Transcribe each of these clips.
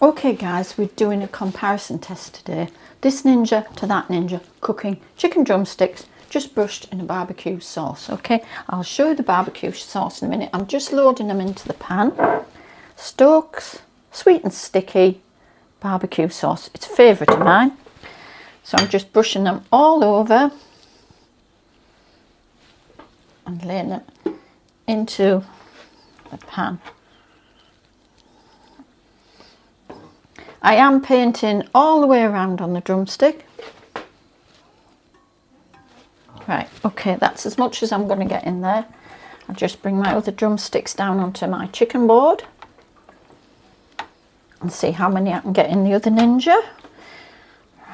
Okay guys, we're doing a comparison test today. This ninja to that ninja, cooking chicken drumsticks just brushed in a barbecue sauce. Okay, I'll show you the barbecue sauce in a minute. I'm just loading them into the pan. Stokes sweet and sticky barbecue sauce. It's a favourite of mine. So I'm just brushing them all over and laying it into the pan. I am painting all the way around on the drumstick. Right, okay, that's as much as I'm going to get in there. I'll just bring my other drumsticks down onto my chicken board and see how many I can get in the other ninja.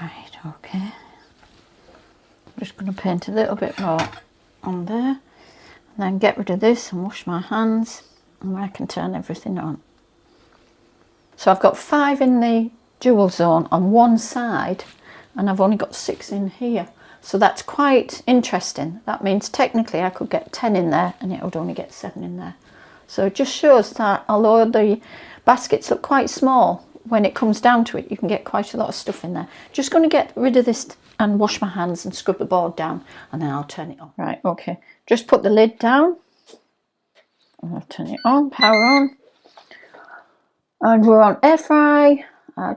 Right, okay. I'm just going to paint a little bit more on there and then get rid of this and wash my hands, and I can turn everything on. So I've got 5 in the dual zone on one side and I've only got 6 in here. So that's quite interesting. That means technically I could get 10 in there and it would only get 7 in there. So it just shows that although the baskets look quite small, when it comes down to it, you can get quite a lot of stuff in there. Just going to get rid of this and wash my hands and scrub the board down, and then I'll turn it on. Right, okay. Just put the lid down. And I'll turn it on, power on. And we're on air fry,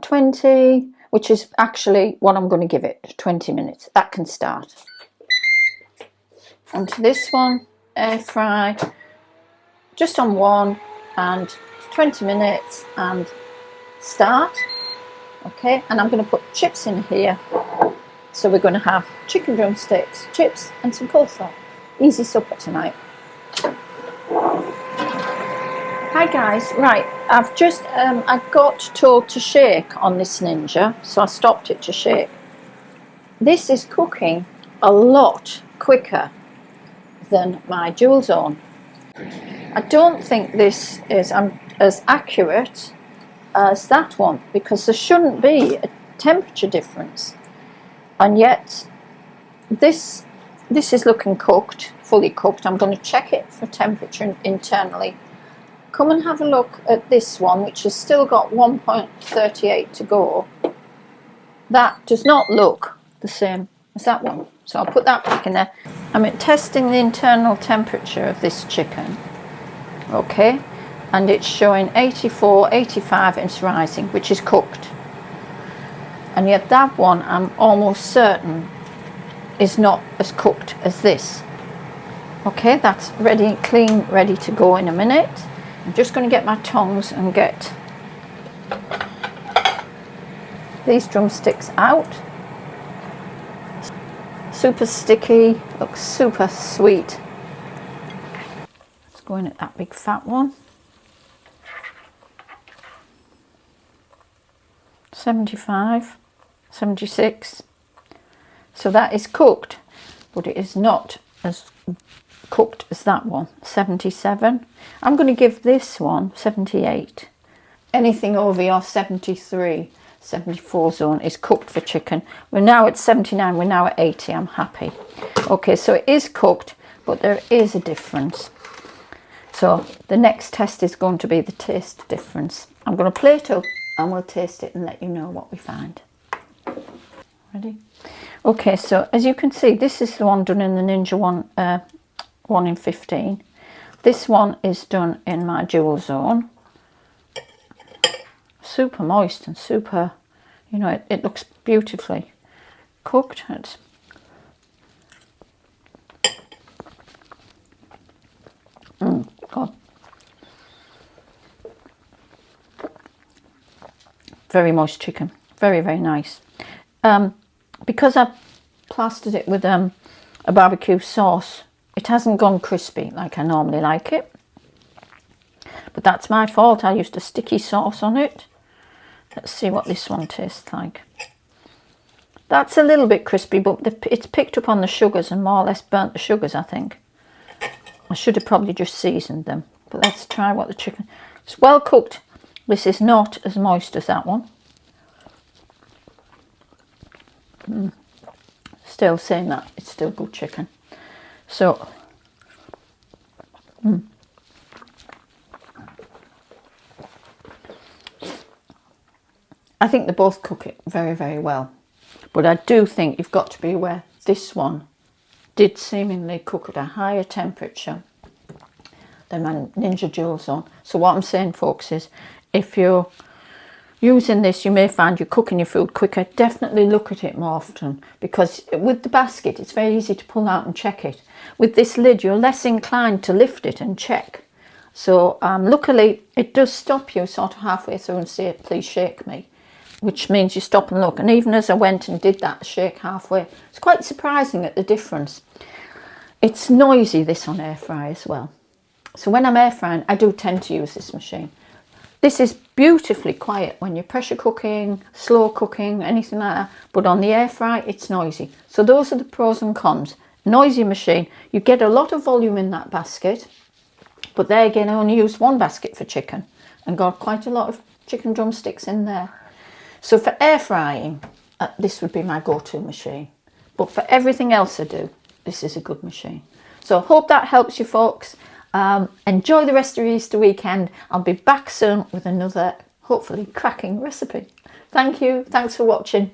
20, which is actually what I'm going to give it, 20 minutes. That can start. Onto this one, air fry, just on 1 and 20 minutes and start. Okay, and I'm going to put chips in here. So we're going to have chicken drumsticks, chips and some coleslaw. Easy supper tonight. Hi guys, right, I've just, I got told to shake on this ninja, so I stopped it to shake. This is cooking a lot quicker than my dual zone. I don't think this is as accurate as that one, because there shouldn't be a temperature difference. And yet, this is looking cooked, fully cooked. I'm going to check it for temperature internally. Come and have a look at this one, which has still got 1.38 to go. That does not look the same as that one. So I'll put that back in there. I'm testing the internal temperature of this chicken. Okay, and it's showing 84, 85 and it's rising, which is cooked. And yet that one, I'm almost certain, is not as cooked as this. Okay, that's ready, clean, ready to go in a minute. I'm just going to get my tongs and get these drumsticks out. Super sticky, looks super sweet. Let's go in at that big fat one. 75, 76. So that is cooked, but it is not as cooked as that one. 77. I'm going to give this one 78. Anything over your 73, 74 zone is cooked for chicken. We're now at 79, we're now at 80. I'm happy. Okay, so it is cooked, but there is a difference. So the next test is going to be the taste difference. I'm going to plate up and we'll taste it and let you know what we find. Ready? Okay, so as you can see, this is the one done in the Ninja 1 in 15. This one is done in my dual zone. Super moist and super, you know, it looks beautifully cooked. It's God. Very moist chicken, very, very nice. Because I've plastered it with a barbecue sauce, it hasn't gone crispy like I normally like it. But that's my fault. I used a sticky sauce on it. Let's see what this one tastes like. That's a little bit crispy, but it's picked up on the sugars and more or less burnt the sugars, I think. I should have probably just seasoned them. But let's try what the chicken... It's well cooked. This is not as moist as that one. Still saying that, it's still good chicken. So, I think they both cook it very, very well. But I do think you've got to be aware this one did seemingly cook at a higher temperature than my Ninja Dual Zone. So what I'm saying, folks, is if you're using this, you may find you're cooking your food quicker. Definitely look at it more often, because with the basket, it's very easy to pull out and check it. With this lid, you're less inclined to lift it and check. So luckily, it does stop you sort of halfway through and say, please shake me, which means you stop and look. And even as I went and did that shake halfway, it's quite surprising at the difference. It's noisy, this on air fry as well. So when I'm air frying, I do tend to use this machine. This is beautifully quiet when you're pressure cooking, slow cooking, anything like that. But on the air fry, it's noisy. So those are the pros and cons. Noisy machine, you get a lot of volume in that basket. But there again, I only used one basket for chicken and got quite a lot of chicken drumsticks in there. So for air frying, this would be my go-to machine. But for everything else I do, this is a good machine. So I hope that helps you, folks. Enjoy the rest of your Easter weekend. I'll be back soon with another, hopefully, cracking recipe. Thank you. Thanks for watching.